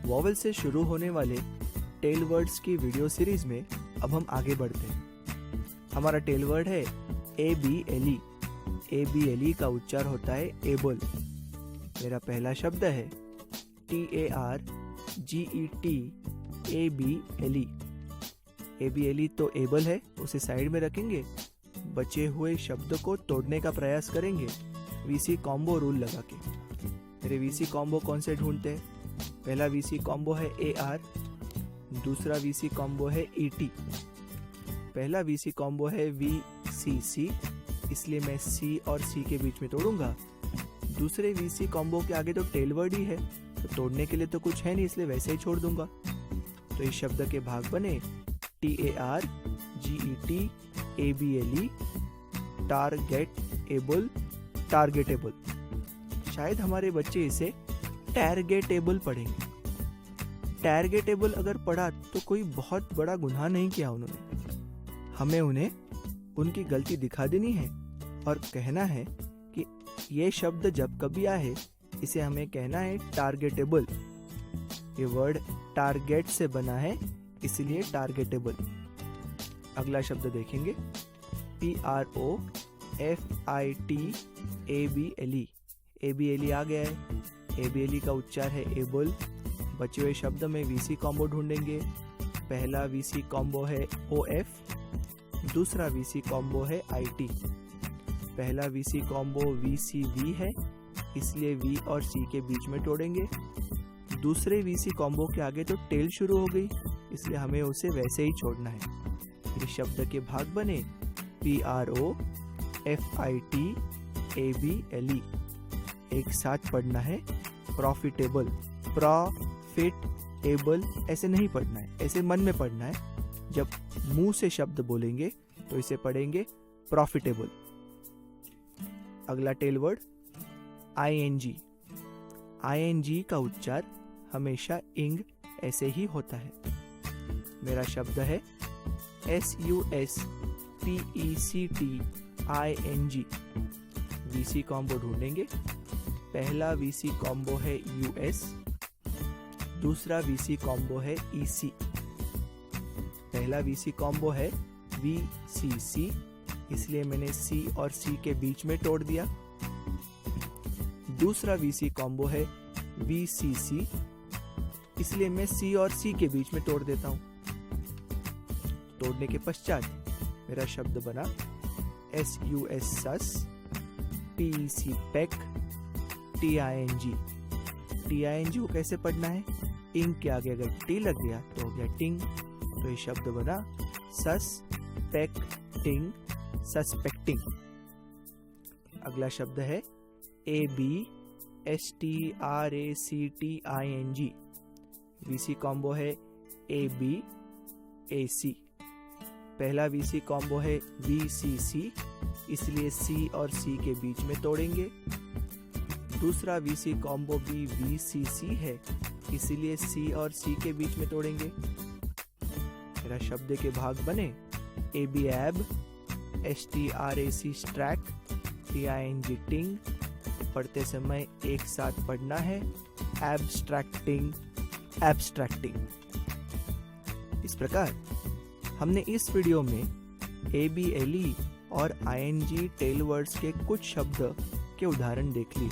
Vowel से शुरू होने वाले टेल वर्ड्स की वीडियो सीरीज में अब हम आगे बढ़ते हैं। हमारा टेल वर्ड है ABLE। ABLE का उच्चार होता है एबल। मेरा पहला शब्द है TARGET ABLE। ABLE तो एबल है, उसे साइड में रखेंगे। बचे हुए शब्द को तोड़ने का प्रयास करेंगे VC कॉम्बो रूल लगा के। मेरे VC कॉम्बो कौन से ढूंढते हैं? पहला VC कॉम्बो है AR, दूसरा VC कॉम्बो है ET, पहला VC कॉम्बो है VCC, इसलिए मैं C और C के बीच में तोड़ूंगा। दूसरे VC कॉम्बो के आगे तो टेल वर्ड ही है, तो तोड़ने के लिए तो कुछ है नहीं, इसलिए वैसे ही छोड़ दूंगा। तो इस शब्द के भाग बने TARGET ABLE, टारगेटेबल, टारगेटेबल। शायद हमारे बच्चे इसे टारगेटेबल पढ़ेंगे। टारगेटेबल अगर पढ़ा तो कोई बहुत बड़ा गुनाह नहीं किया उन्होंने। हमें उन्हें उनकी गलती दिखा देनी है और कहना है कि ये शब्द जब कभी आए इसे हमें कहना है टारगेटेबल। ये वर्ड टारगेट से बना है, इसलिए टारगेटेबल। अगला शब्द देखेंगे PROFITABLE। ABLE आ गया है। ABLE का उच्चार है एबल। बचे हुए शब्द में VC कॉम्बो ढूंढेंगे। पहला VC कॉम्बो है OF, दूसरा VC कॉम्बो है IT। पहला VC कॉम्बो VCV है, इसलिए V और C के बीच में तोड़ेंगे। दूसरे VC कॉम्बो के आगे तो टेल शुरू हो गई, इसलिए हमें उसे वैसे ही छोड़ना है। इस शब्द के भाग बने PROFITABLE। एक साथ पढ़ना है प्रॉफिटेबल। प्रॉफिटेबल ऐसे नहीं पढ़ना है, ऐसे मन में पढ़ना है। जब मुंह से शब्द बोलेंगे तो इसे पढ़ेंगे प्रॉफिटेबल। अगला टेल वर्ड ING। ING का उच्चार हमेशा इंग ऐसे ही होता है। मेरा शब्द है SUSPECTING। VC कॉम्बो ढूंढेंगे। पहला VC कॉम्बो है US, दूसरा VC कॉम्बो है EC। पहला VC कॉम्बो है VCC, इसलिए मैंने C और C के बीच में तोड़ दिया। दूसरा VC कॉम्बो है VCC, इसलिए मैं C और C के बीच में तोड़ देता हूं। तोड़ने के पश्चात मेरा शब्द बना SUS PEC PEC TING। TING को कैसे पढ़ना है? इंग के आगे अगर टी लग गया तो हो गया टिंग। तो ये शब्द बना सस्पेक्टिंग, सस्पेक्टिंग। अगला शब्द है ABSTRACTING। VC कॉम्बो है AB AC। पहला VC कॉम्बो है VCC, इसलिए C और C के बीच में तोड़ेंगे। दूसरा VC कॉम्बो भी VCC है, इसलिए C और C के बीच में तोड़ेंगे। मेरा शब्द के भाग बने ABAB, STRAC स्ट्रैक, TING टिंग। पढ़ते समय एक साथ पढ़ना है एब्स्ट्रैक्टिंग, एब्स्ट्रैक्टिंग। इस प्रकार हमने इस वीडियो में ABLE और ING टेल वर्ड्स के कुछ शब्द के उदाहरण देख लिए।